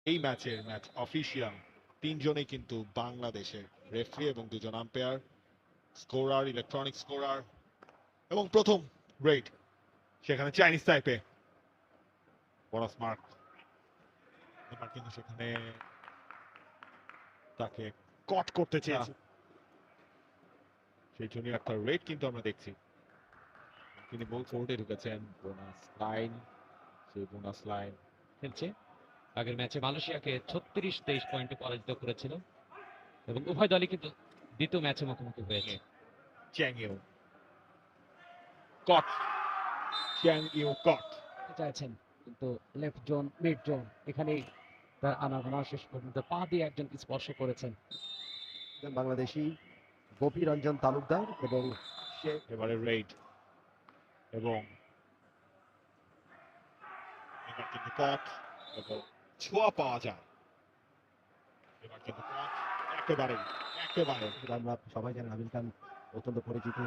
এই match official তিনজনেই কিন্তু বাংলাদেশের রেফারি এবং দুজন আম্পায়ার, স্কোরার, ইলেকট্রনিক স্কোরার এবং প্রথম রেড সেখানে চাইনিজ টাইপে বোনাস মার্ক। এবার কিন্তু সেখানে তাকে কট করতে চেয়েছে, সেই জন্য একটা রেড কিন্তু আমরা দেখছি। তিনি মূল কোর্টে ঢুকেছেন, বোনাস লাইন, সেই বোনাস লাইন খেলছে। আগের ম্যাচে মালয়েশিয়াকে 36-23 পয়েন্টে পরাজিত করেছিল এবং উভয় দলই কিন্তু দ্বিতীয় ম্যাচে মুখোমুখি হয়েছে। চ্যাং ইউ কট, চ্যাং ইউ কট চাইছেন কিন্তু লেফট জোন মিড জোন এখানেই তার আনাগোনা শেষ পর্যন্ত পা দিয়ে একজন স্পর্শ করেছেন বাংলাদেশি গোপী রঞ্জন তালুকদার এবং সে এবারে রেড এবং এবার কিন্তু কট এবং ছোঁয়া পাওয়া যায়। এবার কিন্তু কট একেবারে একেবারে আমরা সবাই জানেন আমির খান অত্যন্ত পরিচিত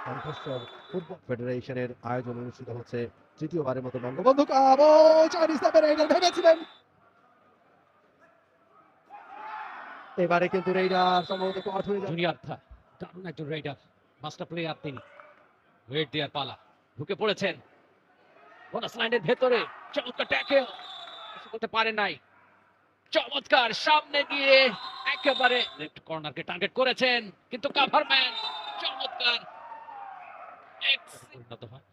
কণ্ঠস্বর ফুটবল ফেডারেশনের আয়োজন অনুষ্ঠিত হচ্ছে তৃতীয়বারের মতো বঙ্গবন্ধু কাপ। ও চাইনিজ টাইপের রাইডার ভেবেছিলেন, এবারে কিন্তু রেইডার সম্ভবত কট হয়ে যাবে। জুনিয়র থা দারুণ একজন রাইডার, মাস্টার প্লেয়ার তিনি। ওয়েট দেয়ার পালা, ঢুকে পড়েছেন বোনাস লাইনের ভেতরে, চমৎকার ট্যাকেল করতে পারে নাই। চমৎকার সামনে গিয়ে একেবারে লেফট কর্নারকে টার্গেট করেছেন, কিন্তু কাভারম্যান চমৎকার পরিণত হয়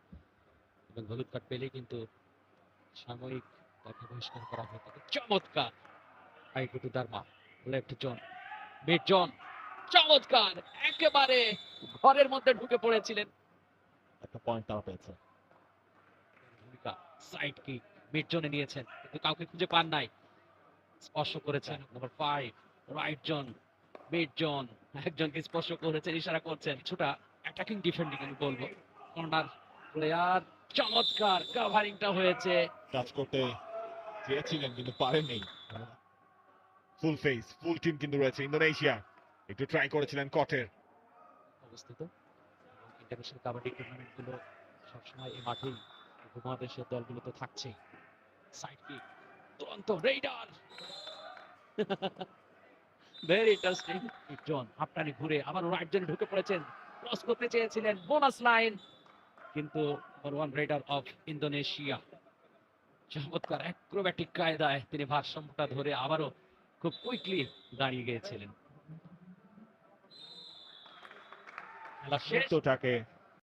এবং হলুদ কার্ড পেলেই কিন্তু সাময়িক তাকে বহিষ্কার করা হয়ে থাকে। চমৎকার আইকুটু Darma, left zone, mid zone, চমৎকার একেবারে ঘরের মধ্যে ঢুকে পড়েছিলেন। একটা পয়েন্ট তারা পেয়েছে। ভূমিকা সাইড কিক মিড জোনে নিয়েছেন কিন্তু কাউকে খুঁজে পান নাই। স্পর্শ করেছেন number 5 right zone, mid zone, একজনকে স্পর্শ করেছেন, ইশারা করছেন। কিছুটা অ্যাটাকিং ডিফেন্ডিং আমি বলবো। কর্নার প্লেয়ার, চমৎকার কাভারিংটা হয়েছে। টাচ করতে চেয়েছিলেন কিন্তু পারেননি। ফুল ফেস ফুল টিম কিন্তু রয়েছে ইন্দোনেশিয়া, একটু ট্রাই করেছিলেন কটের। অবস্থিত ইন্টারন্যাশনাল কাবাডি টুর্নামেন্ট গুলো সবসময় এই মাঠেই উপমহাদেশের দলগুলো তো থাকছেই। সাইড কিক, দুরন্ত রেইডার, ভেরি ইন্টারেস্টিং। জন হাফটানি ঘুরে আবার রাইট জোনে ঢুকে পড়েছেন, ক্রস করতে চেয়েছিলেন বোনাস লাইন, কিন্তু নাম্বার 1 রেইডার অফ ইন্দোনেশিয়া চমৎকার অ্যাক্রোব্যাটিক কায়দায় তিনি ভারসাম্যটা ধরে আবারও খুব কুইকলি দাঁড়িয়ে গিয়েছিলেন। খেলা শেষ। মুহূর্তটাকে